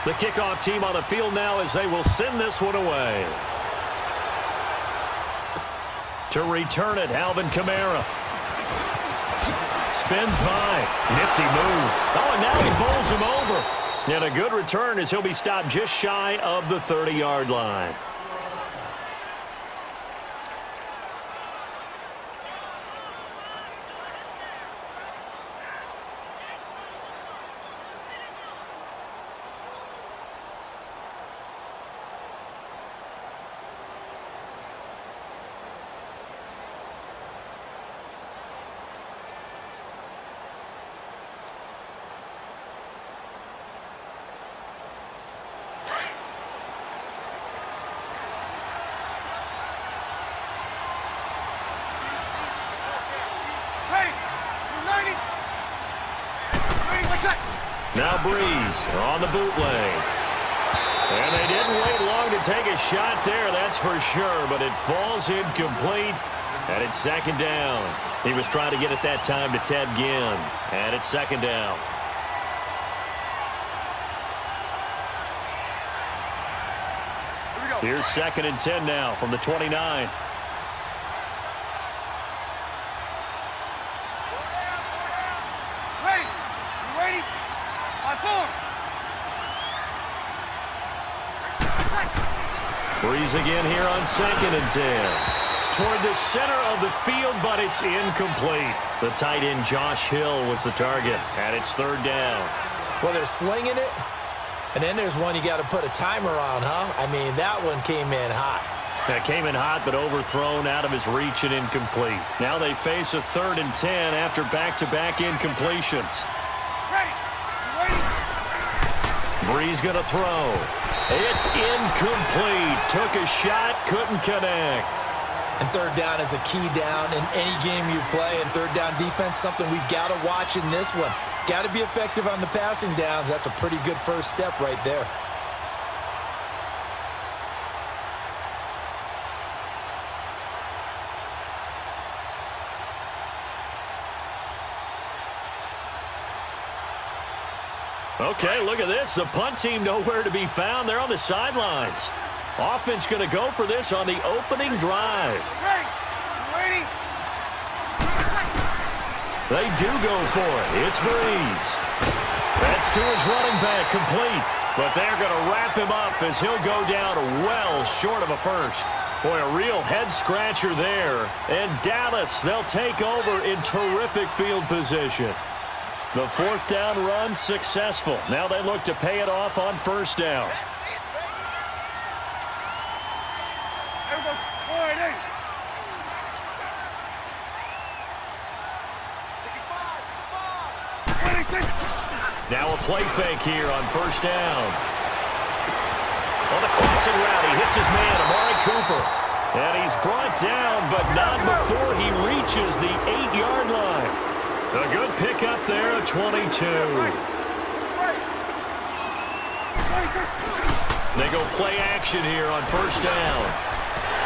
The kickoff team on the field now as they will send this one away. To return it, Alvin Kamara. Spins by. Nifty move. Oh, and now he bowls him over. And a good return as he'll be stopped just shy of the 30-yard line. Now Breeze on the bootleg. And they didn't wait long to take a shot there, that's for sure, but it falls incomplete, and it's second down. He was trying to get it that time to Ted Ginn, and it's second down. Here's 2nd and 10 now from the 29. Breeze again here on 2nd and 10. Toward the center of the field, but it's incomplete. The tight end Josh Hill was the target, and it's 3rd down. Well, they're slinging it, and then there's one you got to put a timer on, huh? I mean, that one came in hot. That came in hot, but overthrown out of his reach and incomplete. Now they face a 3rd and 10 after back-to-back incompletions. Breeze going to throw. It's incomplete. Took a shot, couldn't connect. And 3rd down is a key down in any game you play. And 3rd down defense, something we've got to watch in this one. Got to be effective on the passing downs. That's a pretty good first step right there. Okay, look at this. The punt team nowhere to be found. They're on the sidelines. Offense going to go for this on the opening drive. They do go for it. It's Breeze. That's to his running back, complete. But they're going to wrap him up as he'll go down well short of a first. Boy, a real head-scratcher there. And Dallas, they'll take over in terrific field position. The 4th down run successful. Now they look to pay it off on 1st down. Now a play fake here on 1st down. On the crossing route, he hits his man, Amari Cooper. And he's brought down, but not before he reaches the 8-yard line. A good pickup there at 22. They go play action here on 1st down.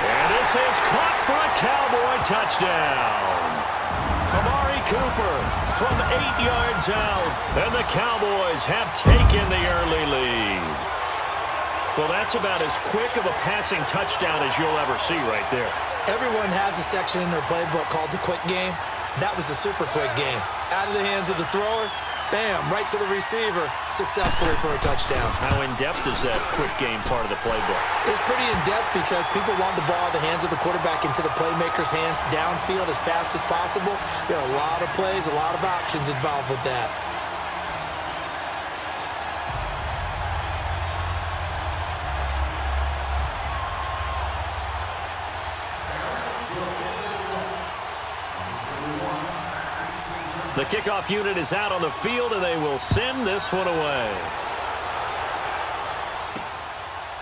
And this is caught for a Cowboy touchdown. Amari Cooper from 8 yards out. And the Cowboys have taken the early lead. Well, that's about as quick of a passing touchdown as you'll ever see right there. Everyone has a section in their playbook called the quick game. That was a super quick game. Out of the hands of the thrower, bam, right to the receiver, successfully for a touchdown. How in-depth is that quick game part of the playbook? It's pretty in-depth because people want the ball in the hands of the quarterback into the playmaker's hands downfield as fast as possible. There are a lot of plays, a lot of options involved with that. The kickoff unit is out on the field, and they will send this one away.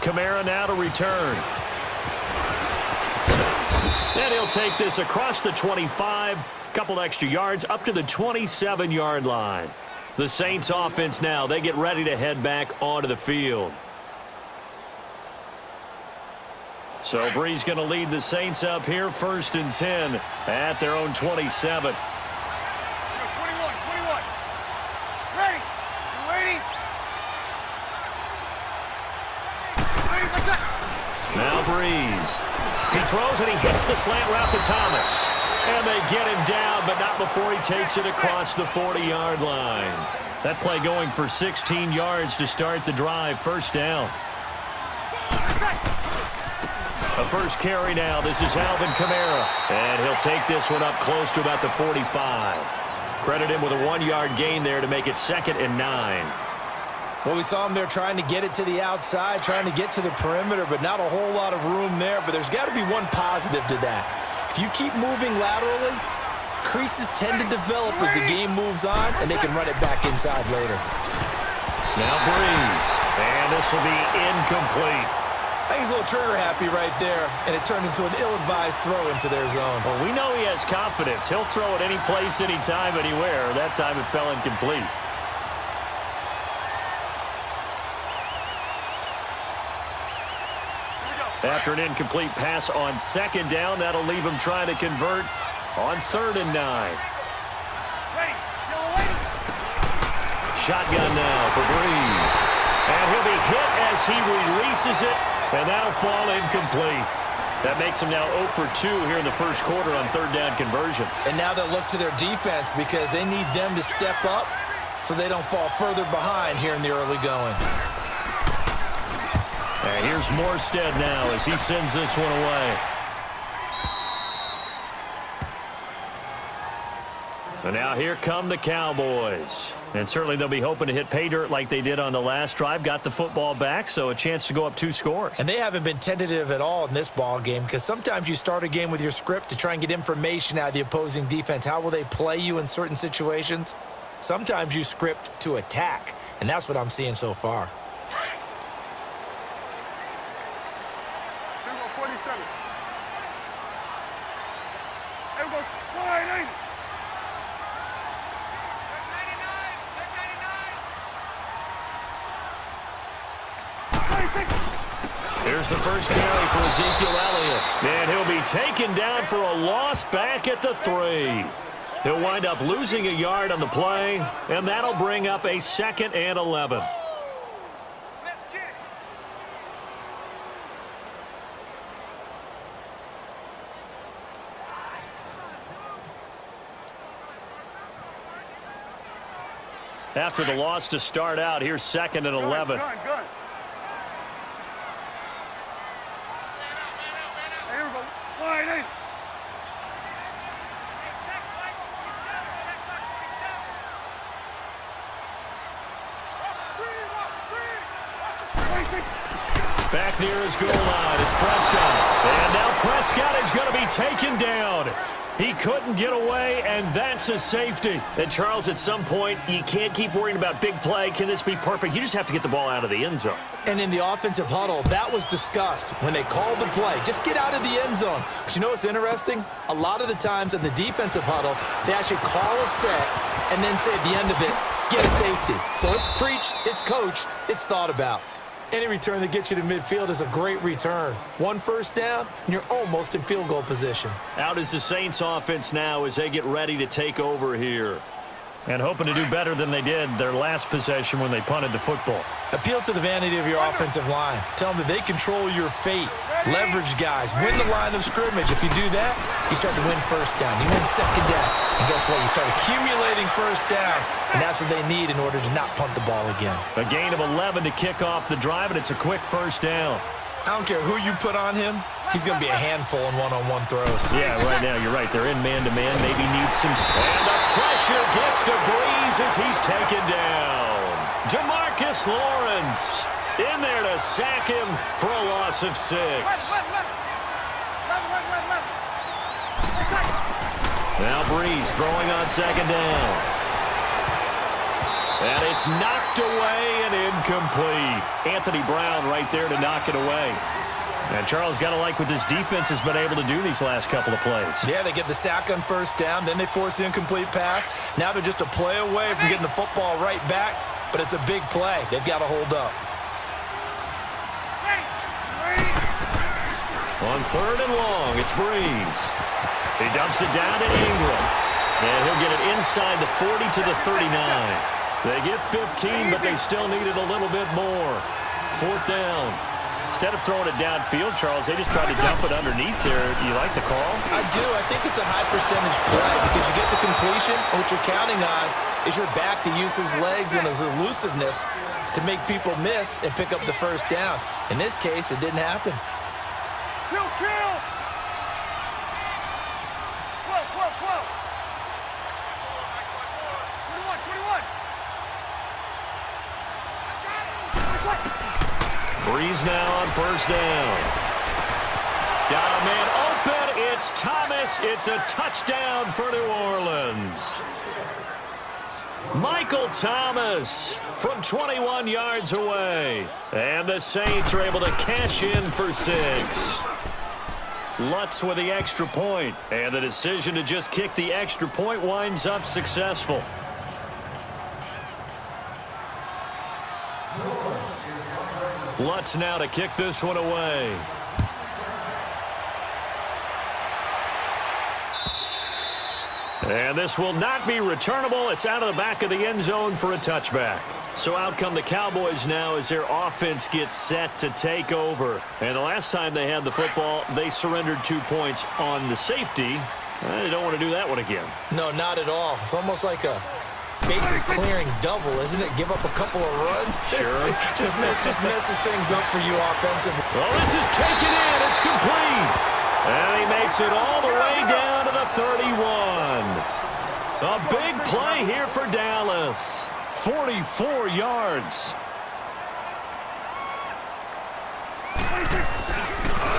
Kamara now to return. And he'll take this across the 25, couple extra yards, up to the 27-yard line. The Saints offense now, they get ready to head back onto the field. So Breeze going to lead the Saints up here, 1st and 10 at their own 27. throws, and he hits the slant route to Thomas. And they get him down, but not before he takes it across the 40-yard line. That play going for 16 yards to start the drive. First down. A first carry now. This is Alvin Kamara. And he'll take this one up close to about the 45. Credit him with a 1-yard gain there to make it 2nd and 9. Well, we saw him there trying to get it to the outside, trying to get to the perimeter, but not a whole lot of room there. But there's got to be one positive to that. If you keep moving laterally, creases tend to develop as the game moves on, and they can run it back inside later. Now Breeze. And this will be incomplete. I think he's a little trigger happy right there, and it turned into an ill-advised throw into their zone. Well, we know he has confidence. He'll throw it any place, anytime, anywhere. That time it fell incomplete. After an incomplete pass on 2nd down, that'll leave him trying to convert on 3rd and 9. Shotgun now for Breeze. And he'll be hit as he releases it, and that'll fall incomplete. That makes him now 0 for 2 here in the first quarter on 3rd down conversions. And now they'll look to their defense because they need them to step up so they don't fall further behind here in the early going. And here's Morstead now as he sends this one away. And now here come the Cowboys. And certainly they'll be hoping to hit pay dirt like they did on the last drive. Got the football back, so a chance to go up 2 scores. And they haven't been tentative at all in this ball game because sometimes you start a game with your script to try and get information out of the opposing defense. How will they play you in certain situations? Sometimes you script to attack, and that's what I'm seeing so far. Here's the first carry for Ezekiel Elliott. And he'll be taken down for a loss back at the 3. He'll wind up losing a yard on the play, and that'll bring up a 2nd and 11. Let's get it. After the loss to start out, here's 2nd and 11. Good. Here we go. Wide in. Back near his goal line, it's Prescott. And now Prescott is going to be taken down. He couldn't get away, and that's a safety. And, Charles, at some point, you can't keep worrying about big play. Can this be perfect? You just have to get the ball out of the end zone. And in the offensive huddle, that was discussed when they called the play. Just get out of the end zone. But you know what's interesting? A lot of the times in the defensive huddle, they actually call a set and then say at the end of it, get a safety. So it's preached, it's coached, it's thought about. Any return that gets you to midfield is a great return. 1 first down, and you're almost in field goal position. Out is the Saints offense now as they get ready to take over here. And hoping to do better than they did their last possession when they punted the football. Appeal to the vanity of your offensive line. Tell them that they control your fate. Leverage guys. Win the line of scrimmage. If you do that, you start to win first down. You win 2nd down. And guess what? You start accumulating first downs. And that's what they need in order to not punt the ball again. A gain of 11 to kick off the drive, and it's a quick first down. I don't care who you put on him. He's going to be a handful in one-on-one throws. Yeah, right now, you're right. They're in man-to-man. Maybe needs some... And the pressure gets to Breeze as he's taken down. Demarcus Lawrence in there to sack him for a loss of 6. Now Breeze throwing on 2nd down. And it's knocked away and incomplete. Anthony Brown right there to knock it away. And Charles, got to like what this defense has been able to do these last couple of plays. Yeah, they get the sack on first down, then they force the incomplete pass. Now they're just a play away from getting the football right back, but it's a big play. They've got to hold up. On 3rd and long, it's Breeze. He dumps it down to Ingram. And he'll get it inside the 40 to the 39. They get 15, but they still needed a little bit more. 4th down. Instead of throwing it downfield, Charles, they just tried to dump it underneath there. You like the call? I do. I think it's a high percentage play because you get the completion, and what you're counting on is your back to use his legs and his elusiveness to make people miss and pick up the first down. In this case, it didn't happen. Kill, kill! 12, 21. Breeze now on first down. Got a man open. It's Thomas. It's a touchdown for New Orleans. Michael Thomas from 21 yards away. And the Saints are able to cash in for 6. Lutz with the extra point. And the decision to just kick the extra point winds up successful. Lutz now to kick this one away. And this will not be returnable. It's out of the back of the end zone for a touchback. So out come the Cowboys now as their offense gets set to take over. And the last time they had the football, they surrendered 2 points on the safety. They don't want to do that one again. No, not at all. It's almost like a bases clearing double, isn't it? Give up a couple of runs. Sure. just messes things up for you offensively. Well, this is taken in. It's complete. And he makes it all the way down to the 31. A big play here for Dallas. 44 yards.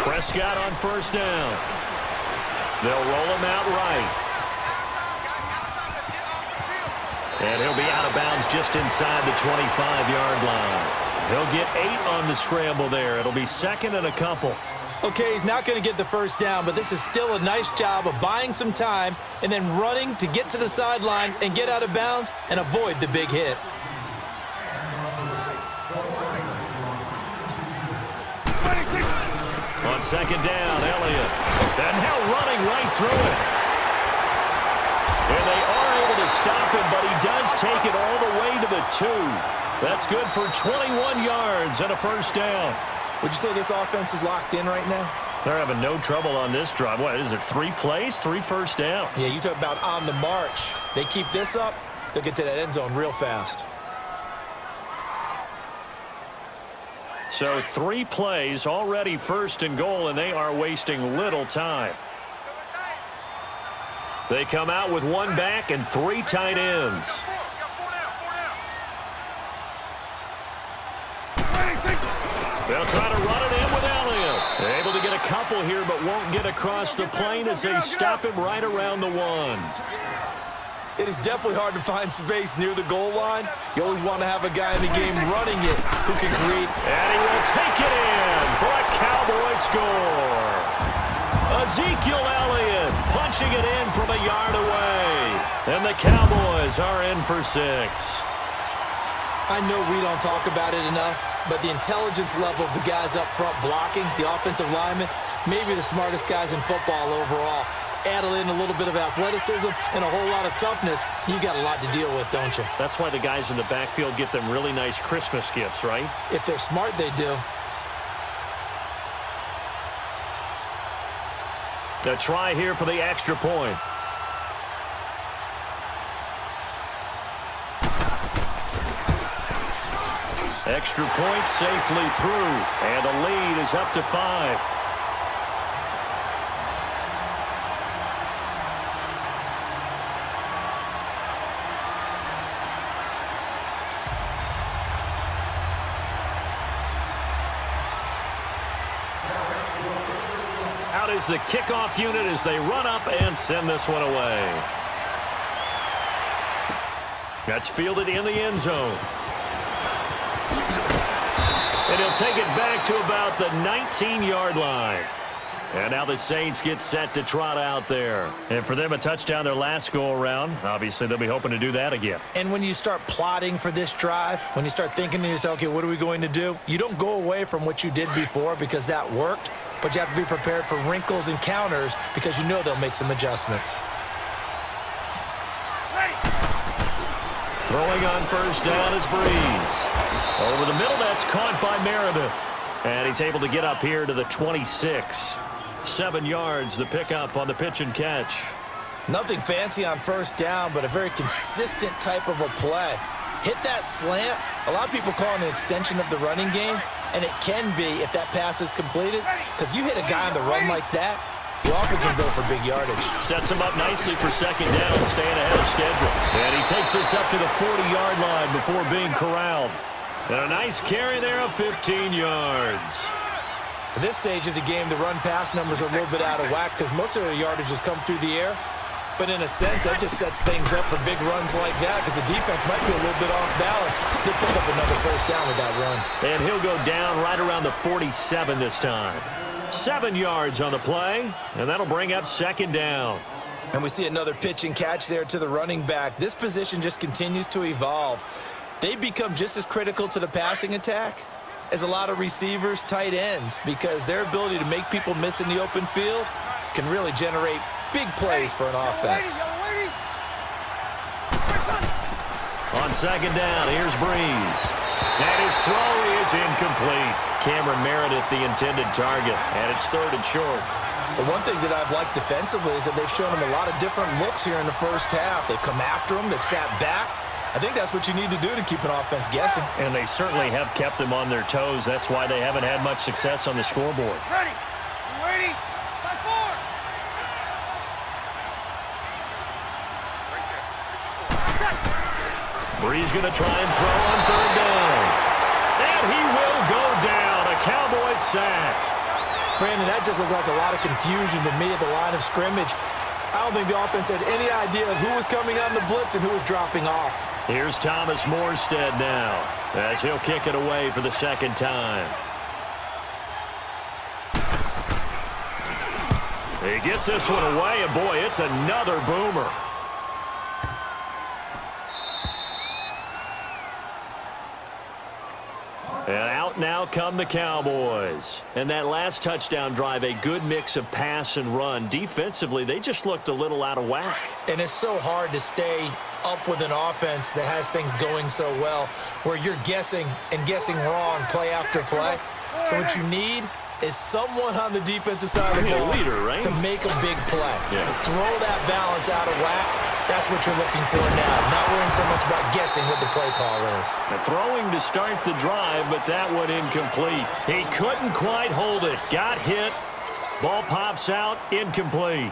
Prescott on first down. They'll roll him out right. And he'll be out of bounds just inside the 25-yard line. He'll get 8 on the scramble there. It'll be second and a couple. Okay, he's not going to get the first down, but this is still a nice job of buying some time and then running to get to the sideline and get out of bounds and avoid the big hit. On second down, Elliott. And now running right through it. And they are able to stop him, but he does take it all the way to the 2. That's good for 21 yards and a first down. Would you say this offense is locked in right now? They're having no trouble on this drive. What is it, 3 plays, 3 first downs? Yeah, you talk about on the march. They keep this up, they'll get to that end zone real fast. So 3 plays, already first and goal, and they are wasting little time. They come out with 1 back and 3 tight ends. They'll try to run it in with Elliott. They're able to get a couple here, but won't get across the plane as they stop him right around the 1. It is definitely hard to find space near the goal line. You always want to have a guy in the game running it who can create. And he will take it in for a Cowboy score. Ezekiel Elliott punching it in from a yard away. And the Cowboys are in for 6. I know we don't talk about it enough, but the intelligence level of the guys up front blocking, the offensive linemen, maybe the smartest guys in football overall. Add in a little bit of athleticism and a whole lot of toughness, you got a lot to deal with, don't you? That's why the guys in the backfield get them really nice Christmas gifts, right? If they're smart, they do. A try here for the extra point. Extra point safely through, and the lead is up to 5. Out is the kickoff unit as they run up and send this one away. That's fielded in the end zone. And he'll take it back to about the 19-yard line. And now the Saints get set to trot out there. And for them, a touchdown their last go-around. Obviously, they'll be hoping to do that again. And when you start plotting for this drive, when you start thinking to yourself, okay, what are we going to do? You don't go away from what you did before because that worked, but you have to be prepared for wrinkles and counters because you know they'll make some adjustments. Throwing on first down is Breeze. Over the middle, that's caught by Meredith. And he's able to get up here to the 26. 7 yards, the pickup on the pitch and catch. Nothing fancy on first down, but a very consistent type of a play. Hit that slant. A lot of people call it an extension of the running game, and it can be if that pass is completed, because you hit a guy on the run like that, he often can go for big yardage. Sets him up nicely for second down, staying ahead of schedule. And he takes us up to the 40-yard line before being corralled. And a nice carry there of 15 yards. At this stage of the game, the run-pass numbers are a little bit out of whack because most of their yardage has come through the air. But in a sense, that just sets things up for big runs like that because the defense might be a little bit off balance. They'll pick up another first down with that run. And he'll go down right around the 47 this time. 7 yards on the play, and that'll bring up second down. And we see another pitch and catch there to the running back. This position just continues to evolve. They become just as critical to the passing attack as a lot of receivers, tight ends, because their ability to make people miss in the open field can really generate big plays for an offense. On second down, here's Breeze. And his throw is incomplete. Cameron Meredith, the intended target, and it's third and short. The one thing that I've liked defensively is that they've shown him a lot of different looks here in the first half. They've come after him. They've sat back. I think that's what you need to do to keep an offense guessing. And they certainly have kept them on their toes. That's why they haven't had much success on the scoreboard. Ready. Ready. By 4. Breeze going to try and throw on third down. And he will go down. A Cowboys sack. Brandon, that just looked like a lot of confusion to me at the line of scrimmage. I don't think the offense had any idea of who was coming on the blitz and who was dropping off. Here's Thomas Morstead now as he'll kick it away for the second time. He gets this one away, and boy, it's another boomer. And out now come the Cowboys. And that last touchdown drive, a good mix of pass and run. Defensively, they just looked a little out of whack. And it's so hard to stay up with an offense that has things going so well, where you're guessing and guessing wrong play after play. So what you need is someone on the defensive side of the ball to make a big play. Throw that balance out of whack. That's what you're looking for now. Not worrying so much about guessing what the play call is. Throwing to start the drive, but that one incomplete. He couldn't quite hold it. Got hit. Ball pops out. Incomplete.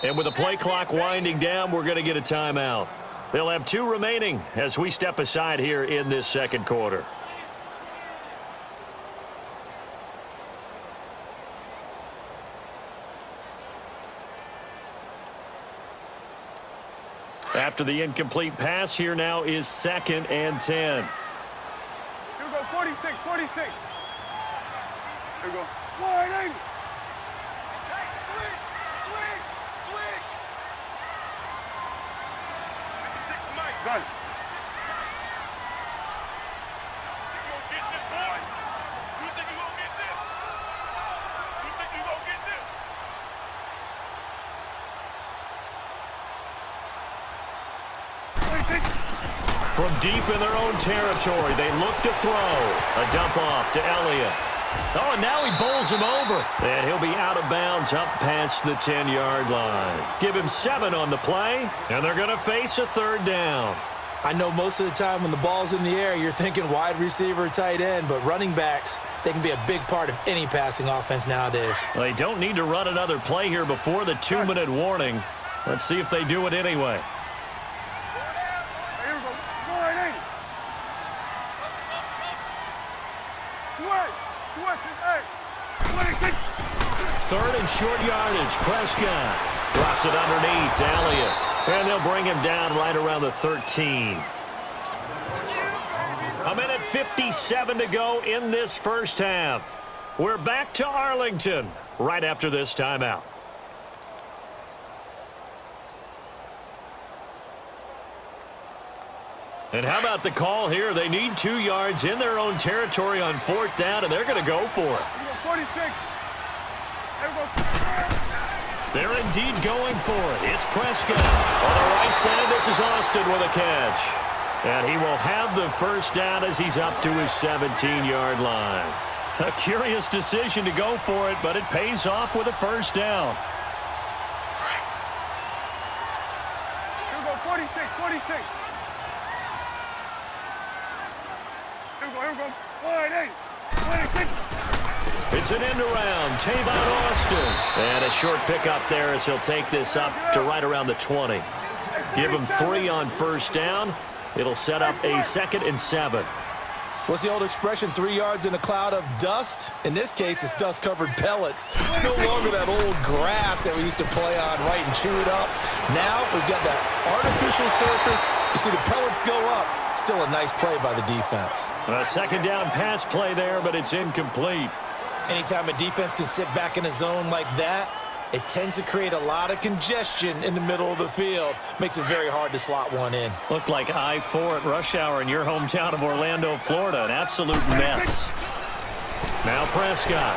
And with the play clock winding down, we're going to get a timeout. They'll have 2 remaining as we step aside here in this second quarter. After the incomplete pass, here now is 2nd and 10. Here we go, 46, 46. Here we go. Wide angle. Done. You gonna get this, boy? You think you gonna get this? You think you gonna get this? From deep in their own territory, they look to throw. A dump off to Elliott. Oh, and now he bowls him over. And he'll be out of bounds up past the 10-yard line. Give him 7 on the play, and they're going to face a third down. I know most of the time when the ball's in the air, you're thinking wide receiver, tight end, but running backs, they can be a big part of any passing offense nowadays. Well, they don't need to run another play here before the 2-minute warning. Let's see if they do it anyway. Here we go. Wide angle. Switch. Third and short yardage. Prescott drops it underneath to Elliott. And they'll bring him down right around the 13. A minute 57 to go in this first half. We're back to Arlington right after this timeout. And how about the call here? They need 2 yards in their own territory on 4th down, and they're going to go for it. 46. There we go. They're indeed going for it. It's Prescott. On the right side, this is Austin with a catch. And he will have the first down as he's up to his 17-yard line. A curious decision to go for it, but it pays off with a first down. Here we go, 46, 46. Here we go, 48, 26. It's an end around. Tavon Austin. And a short pickup there as he'll take this up to right around the 20. Give him 3 on first down. It'll set up a 2nd and 7. What's the old expression, 3 yards in a cloud of dust? In this case, it's dust-covered pellets. It's no longer that old grass that we used to play on, right, and chew it up. Now we've got that artificial surface. You see the pellets go up. Still a nice play by the defense. A 2nd down pass play there, but it's incomplete. Anytime a defense can sit back in a zone like that, it tends to create a lot of congestion in the middle of the field. Makes it very hard to slot one in. Looked like I-4 at rush hour in your hometown of Orlando, Florida. An absolute mess. Now Prescott.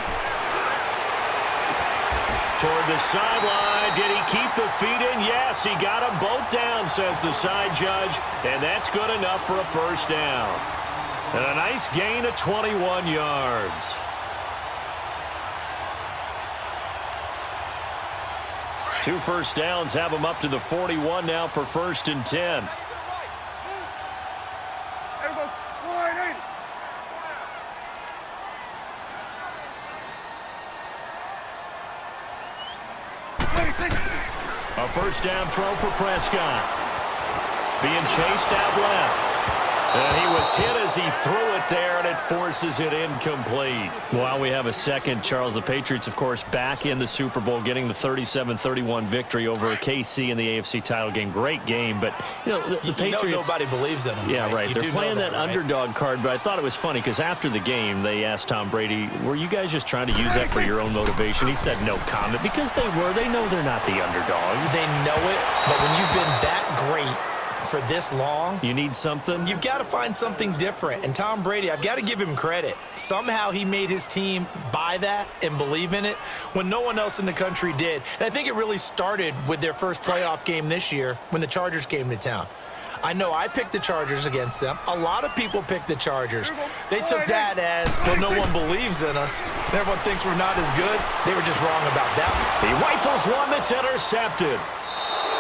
Toward the sideline. Did he keep the feet in? Yes, he got them both down, says the side judge. And that's good enough for a first down. And a nice gain of 21 yards. 2 first downs have him up to the 41 now for 1st and 10. There we go, 48. A first down throw for Prescott. Being chased out left. And he was hit as he threw it there, and it forces it incomplete. While we have a second, Charles, the Patriots, of course, back in the Super Bowl, getting the 37-31 victory over KC in the AFC title game. Great game, but, you know, the Patriots... You know nobody believes in them. Yeah, right. They're playing that right? underdog card, but I thought it was funny because after the game, they asked Tom Brady, were you guys just trying to use that for your own motivation? He said no comment because they were. They know they're not the underdog. They know it, but when you've been that great for this long, you need something. You've got to find something different. And Tom Brady, I've got to give him credit. Somehow he made his team buy that and believe in it when no one else in the country did. And I think it really started with their first playoff game this year when the Chargers came to town. I know I picked the Chargers against them. A lot of people picked the Chargers. They took that as, well, no one believes in us. And everyone thinks we're not as good. They were just wrong about that one. He rifles one that's intercepted.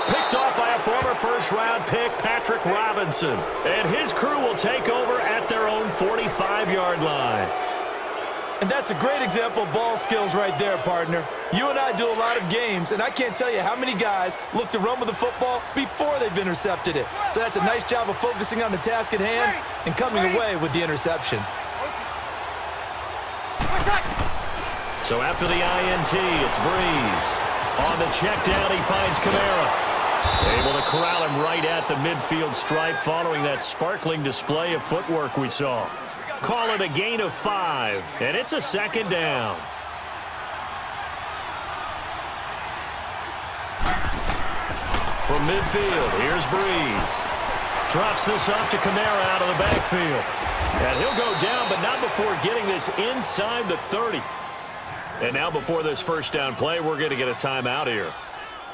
Picked off by a former first-round pick, Patrick Robinson. And his crew will take over at their own 45-yard line. And that's a great example of ball skills right there, partner. You and I do a lot of games, and I can't tell you how many guys look to run with the football before they've intercepted it. So that's a nice job of focusing on the task at hand and coming away with the interception. So after the INT, it's Breeze. On the check down, he finds Kamara. Able to corral him right at the midfield stripe following that sparkling display of footwork we saw. Call it a gain of 5, and it's a 2nd down. From midfield, here's Breeze. Drops this off to Kamara out of the backfield. And he'll go down, but not before getting this inside the 30. And now before this first down play, we're going to get a timeout here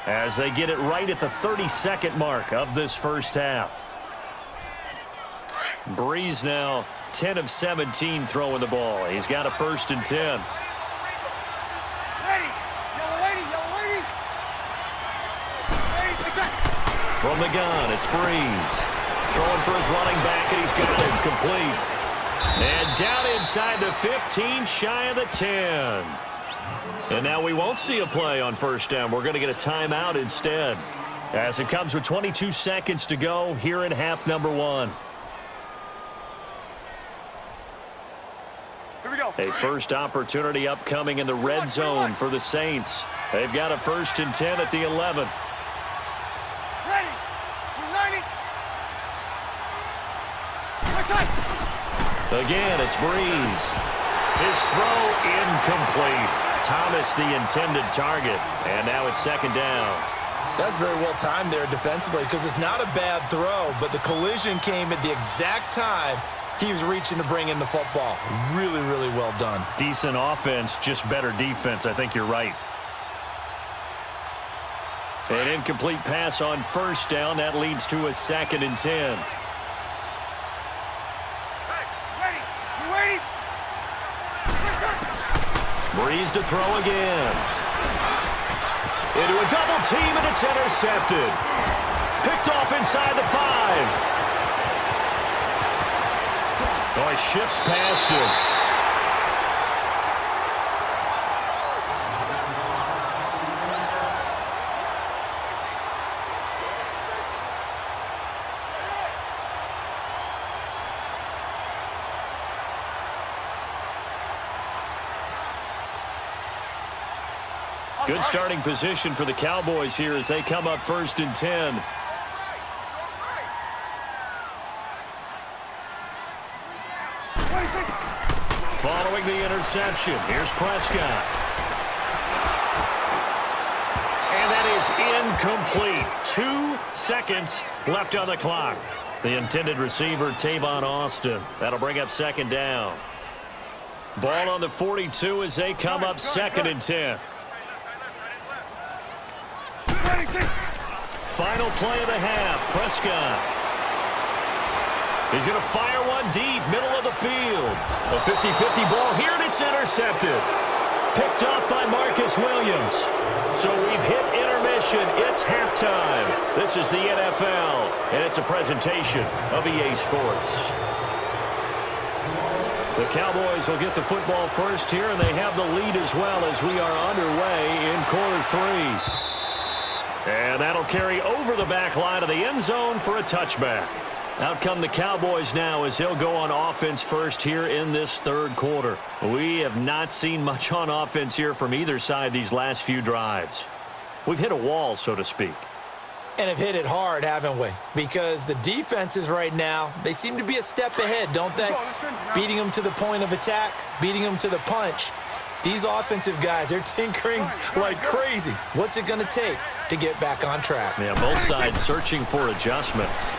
as they get it right at the 32nd mark of this first half. Breeze now 10 of 17 throwing the ball. He's got a 1st and 10. Ready. Yellow lady, yellow lady. Ready, take that. From the gun, it's Breeze. Throwing for his running back, and he's got it complete. And down inside the 15, shy of the 10. And now we won't see a play on first down. We're going to get a timeout instead, as it comes with 22 seconds to go here in half number 1. Here we go. A first opportunity upcoming in the red zone for the Saints. They've got a 1st and 10 at the 11. Ready. United. Right side. Again, it's Breeze. His throw incomplete. Thomas the intended target. And now it's 2nd down. That's very well timed there defensively because it's not a bad throw, but the collision came at the exact time he was reaching to bring in the football. Really, really well done. Decent offense, just better defense. I think you're right. An incomplete pass on first down. That leads to a 2nd and 10. Breeze to throw again. Into a double team, and it's intercepted. Picked off inside the 5. Oh, he shifts past him. Good starting position for the Cowboys here as they come up 1st and 10. Following the interception, here's Prescott. And that is incomplete. 2 seconds left on the clock. The intended receiver, Tavon Austin. That'll bring up 2nd down. Ball on the 42 as they come up 2nd and 10. Final play of the half, Prescott. He's going to fire one deep, middle of the field. A 50-50 ball here, and it's intercepted. Picked off by Marcus Williams. So we've hit intermission. It's halftime. This is the NFL, and it's a presentation of EA Sports. The Cowboys will get the football first here, and they have the lead as well as we are underway in quarter 3. And that'll carry over the back line of the end zone for a touchback. Out come the Cowboys now as they'll go on offense first here in this 3rd quarter. We have not seen much on offense here from either side these last few drives. We've hit a wall, so to speak. And have hit it hard, haven't we? Because the defenses right now, they seem to be a step ahead, don't they? Beating them to the point of attack, beating them to the punch. These offensive guys, they're tinkering like crazy. What's it going to take to get back on track? Yeah, both sides searching for adjustments.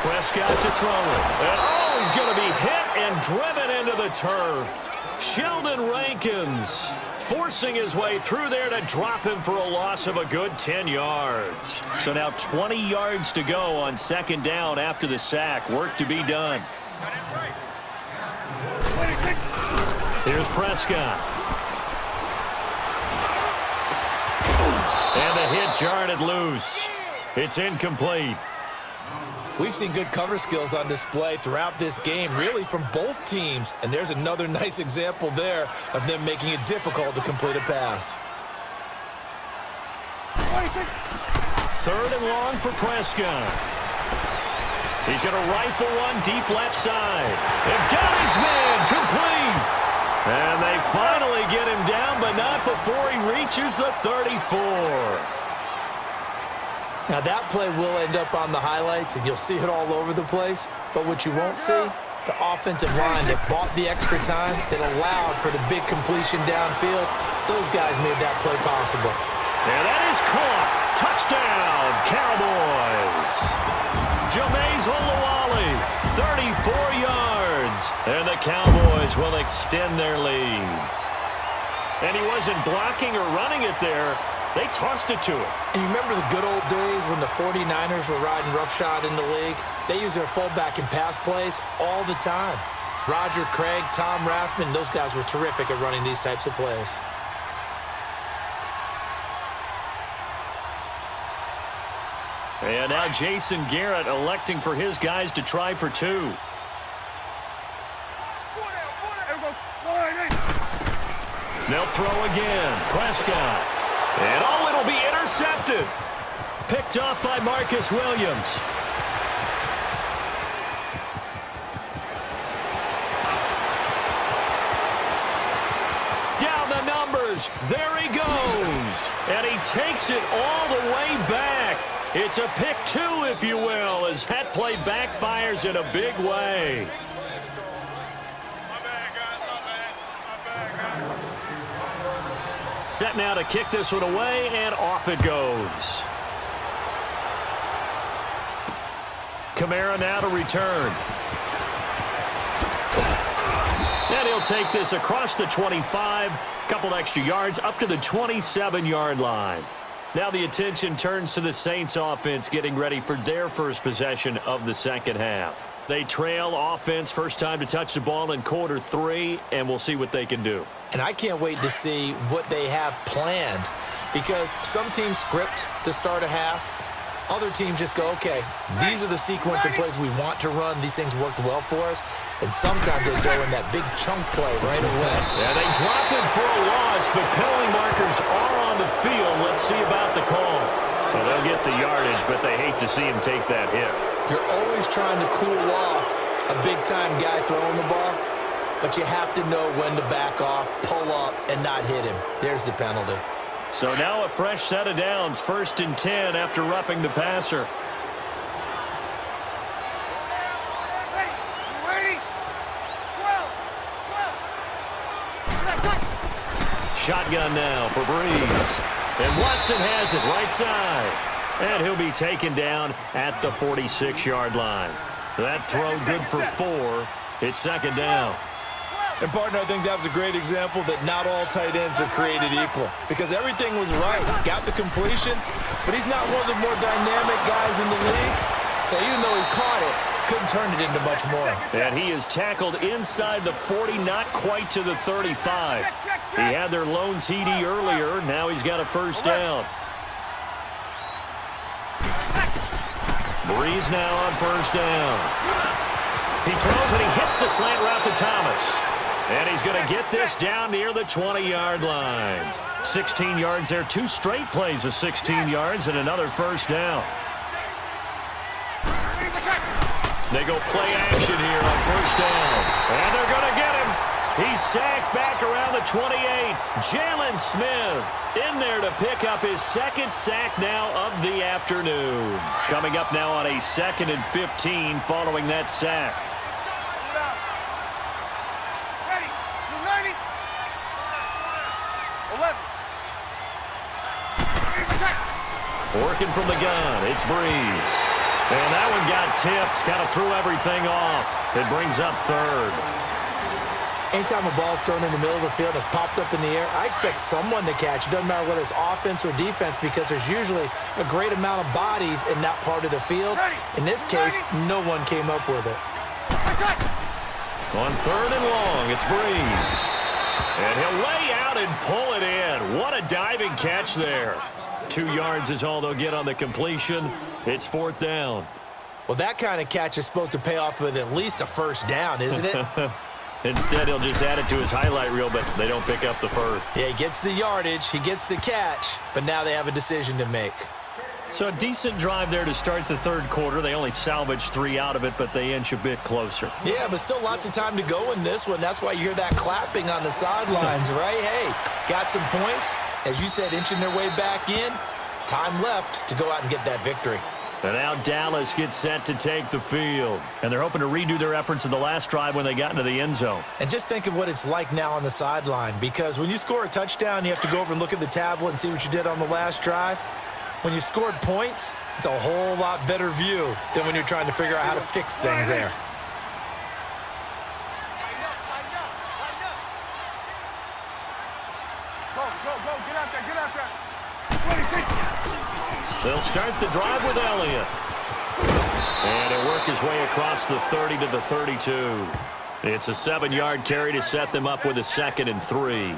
Prescott to throw it. And oh, he's going to be hit and driven into the turf. Sheldon Rankins forcing his way through there to drop him for a loss of a good 10 yards. So now 20 yards to go on 2nd down after the sack. Work to be done. Here's Prescott. And the hit jarred it loose. It's incomplete. We've seen good cover skills on display throughout this game, really from both teams. And there's another nice example there of them making it difficult to complete a pass. 3rd and long for Prescott. He's going to rifle one deep left side. And got his man complete. And they finally get him down, but not before he reaches the 34. Now that play will end up on the highlights, and you'll see it all over the place. But what you won't see, the offensive line that bought the extra time, that allowed for the big completion downfield, those guys made that play possible. And that is caught. Touchdown, Cowboys. Jameis Olawale, 34 yards. And the Cowboys will extend their lead. And he wasn't blocking or running it there. They tossed it to him. And you remember the good old days when the 49ers were riding roughshod in the league? They use their fullback in pass plays all the time. Roger Craig, Tom Rathman, those guys were terrific at running these types of plays. And now Jason Garrett electing for his guys to try for 2. They'll throw again. Prescott. And oh, it'll be intercepted. Picked off by Marcus Williams. Down the numbers. There he goes. And he takes it all the way back. It's a pick 2, if you will, as that play backfires in a big way. Set now to kick this one away, and off it goes. Kamara now to return. And he'll take this across the 25, couple extra yards up to the 27-yard line. Now the attention turns to the Saints offense getting ready for their first possession of the second half. They trail offense first time to touch the ball in quarter 3, and we'll see what they can do. And I can't wait to see what they have planned, because some teams script to start a half. Other teams just go, okay, these are the sequence of plays we want to run. These things worked well for us. And sometimes they throw in that big chunk play right away. Yeah, they drop him for a loss, but penalty markers are on the field. Let's see about the call. Well, they'll get the yardage, but they hate to see him take that hit. You're always trying to cool off a big-time guy throwing the ball, but you have to know when to back off, pull up, and not hit him. There's the penalty. So now a fresh set of downs, 1st and 10 after roughing the passer. Shotgun now for Breeze. And Watson has it right side. And he'll be taken down at the 46-yard line. That throw good for 4. It's 2nd down. And, partner, I think that was a great example that not all tight ends are created equal, because everything was right. Got the completion, but he's not one of the more dynamic guys in the league. So even though he caught it, couldn't turn it into much more. And he is tackled inside the 40, not quite to the 35. He had their lone TD earlier. Now he's got a first down. Breeze now on first down. He throws and he hits the slant route to Thomas. And he's going to get this down near the 20-yard line. 16 yards there. 2 straight plays of 16 yards and another first down. They go play action here on first down. And they're going to get him. He's sacked back around the 28. Jalen Smith in there to pick up his 2nd sack now of the afternoon. Coming up now on a 2nd and 15 following that sack. Working from the gun, it's Breeze. And that one got tipped, kind of threw everything off. It brings up 3rd. Anytime a ball's thrown in the middle of the field and it's popped up in the air, I expect someone to catch. It doesn't matter whether it's offense or defense, because there's usually a great amount of bodies in that part of the field. In this case, no one came up with it. On 3rd and long, it's Breeze. And he'll lay out and pull it in. What a diving catch there. 2 yards is all they'll get on the completion. It's 4th down. Well, that kind of catch is supposed to pay off with at least a first down, isn't it? Instead, he'll just add it to his highlight reel, but they don't pick up the first. Yeah, he gets the yardage, he gets the catch, but now they have a decision to make. So a decent drive there to start the 3rd quarter. They only salvaged 3 out of it, but they inch a bit closer. Yeah, but still lots of time to go in this one. That's why you hear that clapping on the sidelines, right? Hey, got some points. As you said, inching their way back in. Time left to go out and get that victory. And now Dallas gets set to take the field. And they're hoping to redo their efforts in the last drive when they got into the end zone. And just think of what it's like now on the sideline, because when you score a touchdown, you have to go over and look at the tablet and see what you did on the last drive. When you scored points, it's a whole lot better view than when you're trying to figure out how to fix things there. They'll start the drive with Elliott. And he'll work his way across the 30 to the 32. It's a 7-yard carry to set them up with a 2nd and 3.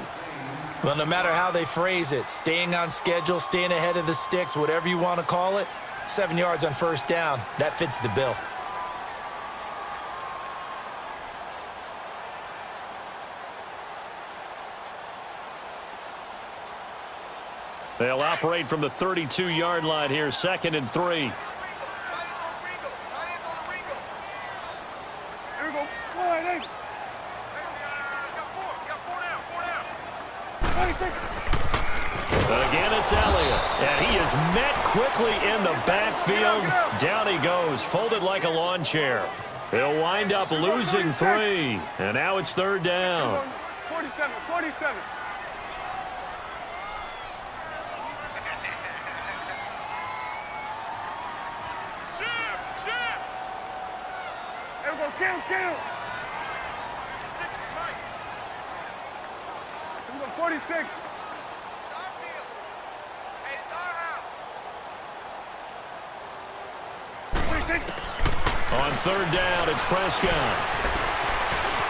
Well, no matter how they phrase it, staying on schedule, staying ahead of the sticks, whatever you want to call it, 7 yards on first down, that fits the bill. They'll operate from the 32-yard line here, 2nd and 3. Here we go. But again, it's Elliott. And he is met quickly in the backfield. Down he goes, folded like a lawn chair. He'll wind up losing 3. And now it's 3rd down. 47. Kill. 46. Hey, it's our house. On third down, it's Prescott.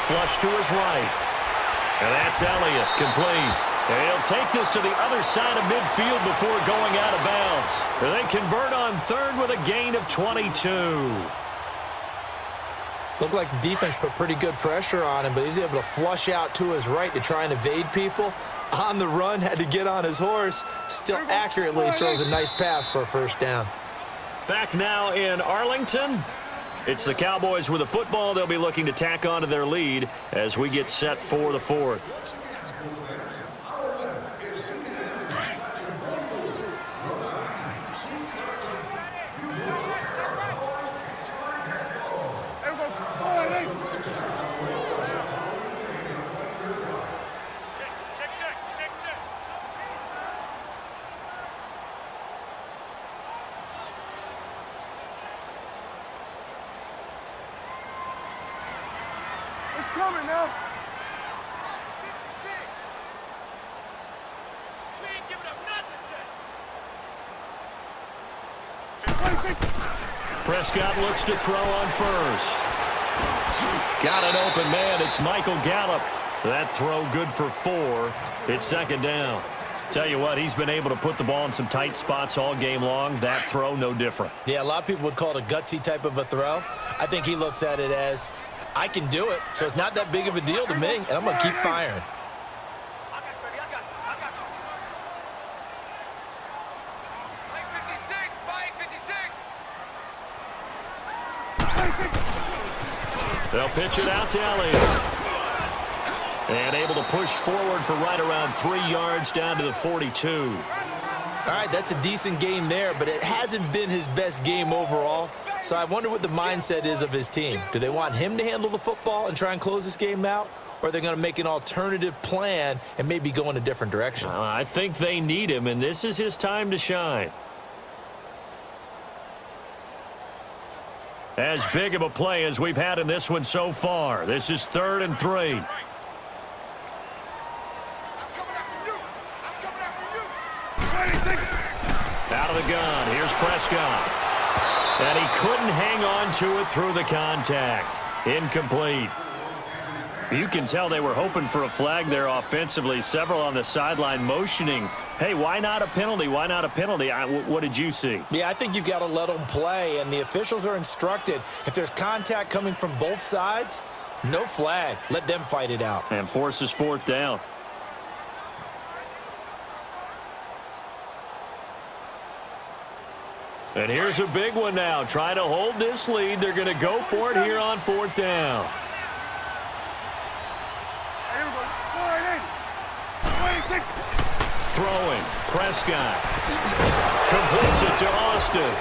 Flush to his right. And that's Elliott, complete. And he'll take this to the other side of midfield before going out of bounds. And they convert on third with a gain of 22. Looked like the defense put pretty good pressure on him, but he's able to flush out to his right to try and evade people. On the run, had to get on his horse. Still accurately throws a nice pass for a first down. Back now in Arlington. It's the Cowboys with the football. They'll be looking to tack on to their lead as we get set for the fourth. Coming now. 56. We ain't giving up nothing. 26. Prescott looks to throw on first. Got an open man. It's Michael Gallup. That throw good for 4. It's second down. Tell you what, he's been able to put the ball in some tight spots all game long. That throw, no different. Yeah, a lot of people would call it a gutsy type of a throw. I think he looks at it as, I can do it, so it's not that big of a deal to me, and I'm going to keep firing. I got you. Mike 56, Mike 56. They'll pitch it out to Elliott. And able to push forward for right around 3 yards down to the 42. All right, that's a decent game there, but it hasn't been his best game overall. So I wonder what the mindset is of his team. Do they want him to handle the football and try and close this game out? Or are they going to make an alternative plan and maybe go in a different direction? I think they need him, and this is his time to shine. As big of a play as we've had in this one so far. This is 3rd and 3. Out of the gun. Here's Prescott. And he couldn't hang on to it through the contact. Incomplete. You can tell they were hoping for a flag there offensively. Several on the sideline motioning. Hey, why not a penalty? Why not a penalty? What did you see? Yeah, I think you've got to let them play, and the officials are instructed. If there's contact coming from both sides, no flag. Let them fight it out. And forces 4th down. And here's a big one now. Trying to hold this lead. They're going to go for it here on 4th down. Throwing. Prescott. Completes it to Austin.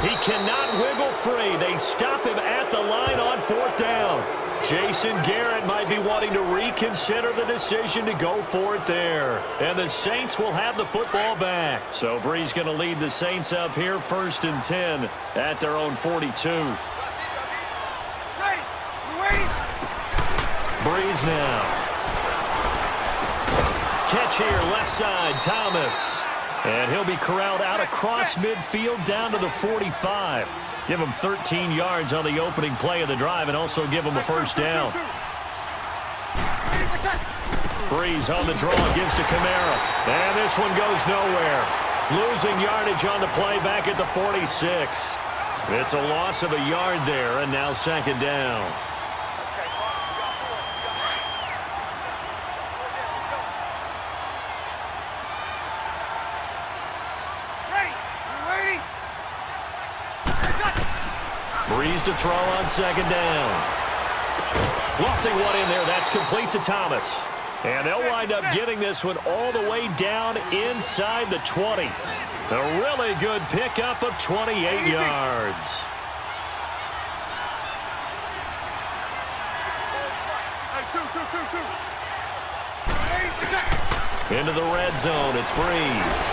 He cannot wiggle free. They stop him at the line on 4th down. Jason Garrett might be wanting to reconsider the decision to go for it there. And the Saints will have the football back. So Bree's going to lead the Saints up here 1st and 10 at their own 42. Breeze now. Catch here, left side, Thomas. And he'll be corralled out across midfield down to the 45. Give him 13 yards on the opening play of the drive and also give him a first down. Breeze on the draw, gives to Kamara. And this one goes nowhere. Losing yardage on the play back at the 46. It's a loss of a yard there, and now 2nd down. Breeze to throw on 2nd down. Lofting one in there. That's complete to Thomas. And they'll wind up getting this one all the way down inside the 20. A really good pickup of 28 yards. Into the red zone. It's Breeze.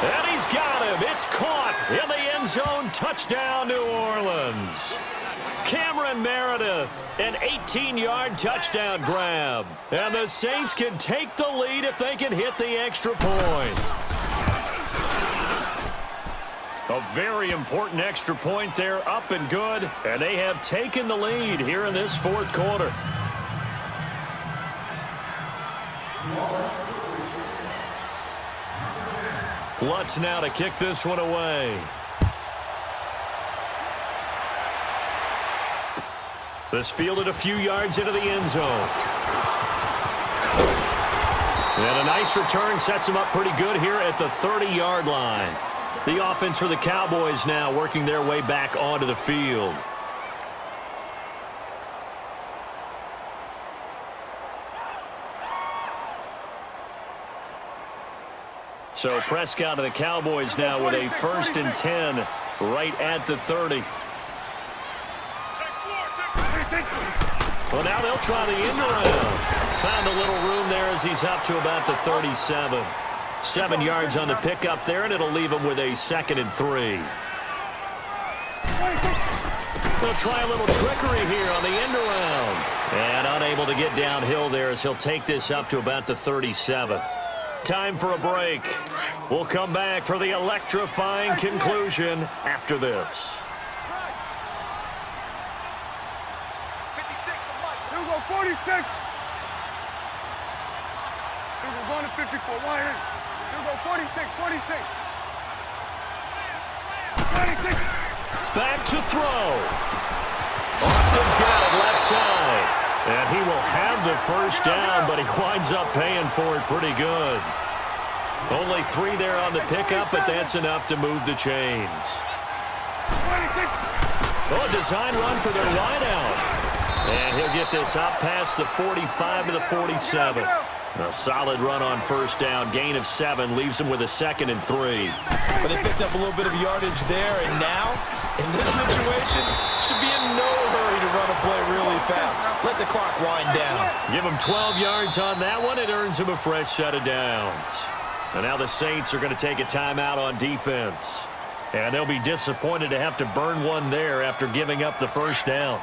And he's got him. It's caught in the end zone. Touchdown, New Orleans. Cameron Meredith, an 18-yard touchdown grab. And the Saints can take the lead if they can hit the extra point. A very important extra point there, up and good. And they have taken the lead here in this fourth quarter. Lutz now to kick this one away. This fielded a few yards into the end zone. And a nice return sets him up pretty good here at the 30-yard line. The offense for the Cowboys now working their way back onto the field. So Prescott and the Cowboys now with a 1st and 10 right at the 30. Well, now they'll try the end around. Found a little room there as he's up to about the 37. 7 yards on the pickup there, and it'll leave him with a 2nd and 3. They'll try a little trickery here on the end around. And unable to get downhill there as he'll take this up to about the 37. Time for a break. We'll come back for the electrifying conclusion after this. 46. Here we're going to 54. Why here? Here we go 46, 46. 26. Back to throw. Austin's got it left side. And he will have the first down, but he winds up paying for it pretty good. Only 3 there on the pickup, but that's enough to move the chains. 26. Oh, design run for their wideout. And he'll get this up past the 45 to the 47. A solid run on first down. Gain of 7 leaves him with a 2nd and 3. But they picked up a little bit of yardage there, and now, in this situation, should be in no hurry to run a play really fast. Let the clock wind down. Give him 12 yards on that one. It earns him a fresh set of downs. And now the Saints are going to take a timeout on defense. And they'll be disappointed to have to burn one there after giving up the first down.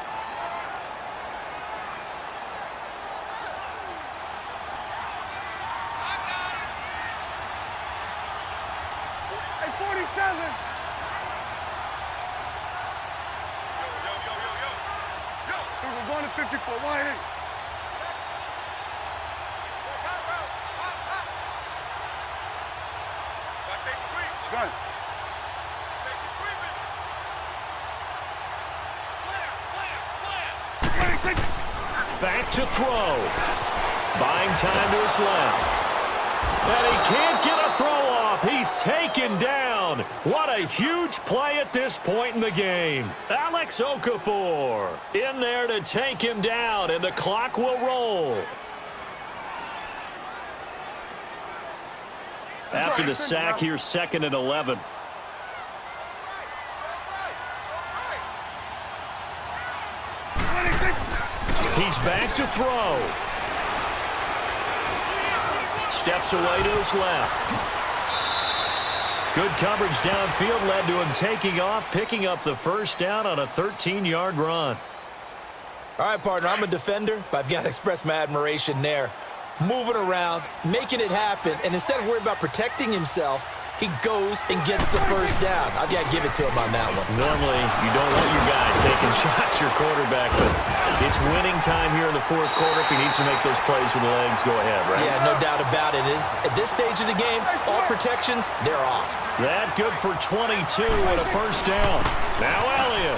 We're going to 54. Why here? Gun. Back to throw. Buying time to his left. And he can't get a throw off. He's taken down. What a huge play at this point in the game. Alex Okafor in there to take him down, and the clock will roll. After the sack, here's 2nd and 11. He's back to throw. Steps away to his left. Good coverage downfield led to him taking off, picking up the first down on a 13-yard run. All right, partner, I'm a defender, but I've got to express my admiration there. Moving around, making it happen, and instead of worrying about protecting himself, he goes and gets the first down. I've got to give it to him on that one. Normally, you don't want your guy taking shots, your quarterback, but it's winning time here in the fourth quarter. If he needs to make those plays with the legs, go ahead, right? Yeah, no doubt about it. At this stage of the game, all protections, they're off. That good for 22 and a first down. Now Elliott.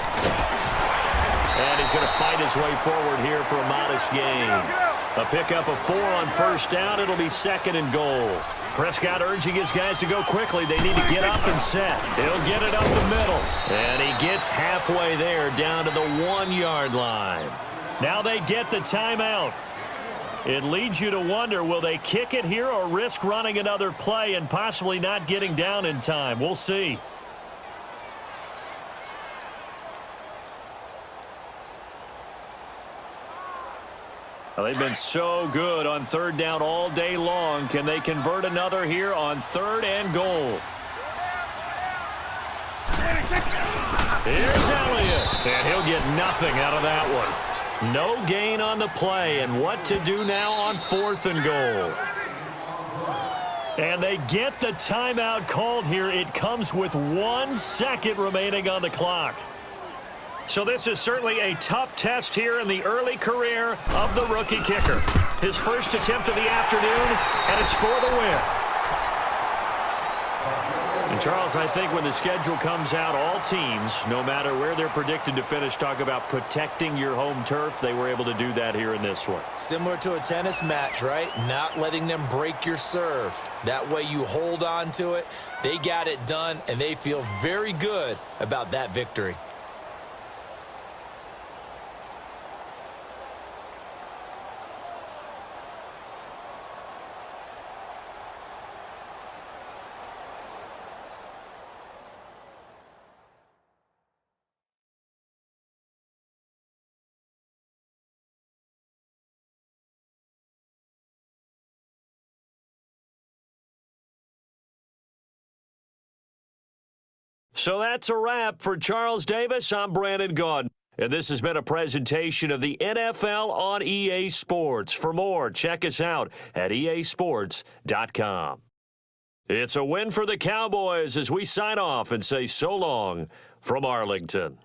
And he's going to fight his way forward here for a modest gain. A pickup of 4 on first down. It'll be 2nd and goal. Prescott urging his guys to go quickly. They need to get up and set. He'll get it up the middle. And he gets halfway there down to the 1-yard line. Now they get the timeout. It leads you to wonder, will they kick it here or risk running another play and possibly not getting down in time? We'll see. Well, they've been so good on third down all day long. Can they convert another here on 3rd and goal? Here's Elliott. And he'll get nothing out of that one. No gain on the play, and what to do now on 4th and goal. And they get the timeout called here. It comes with 1 second remaining on the clock. So this is certainly a tough test here in the early career of the rookie kicker. His first attempt of the afternoon, and it's for the win. And Charles, I think when the schedule comes out, all teams, no matter where they're predicted to finish, talk about protecting your home turf. They were able to do that here in this one. Similar to a tennis match, right? Not letting them break your serve. That way you hold on to it. They got it done, and they feel very good about that victory. So that's a wrap for Charles Davis. I'm Brandon Gaudin. And this has been a presentation of the NFL on EA Sports. For more, check us out at easports.com. It's a win for the Cowboys as we sign off and say so long from Arlington.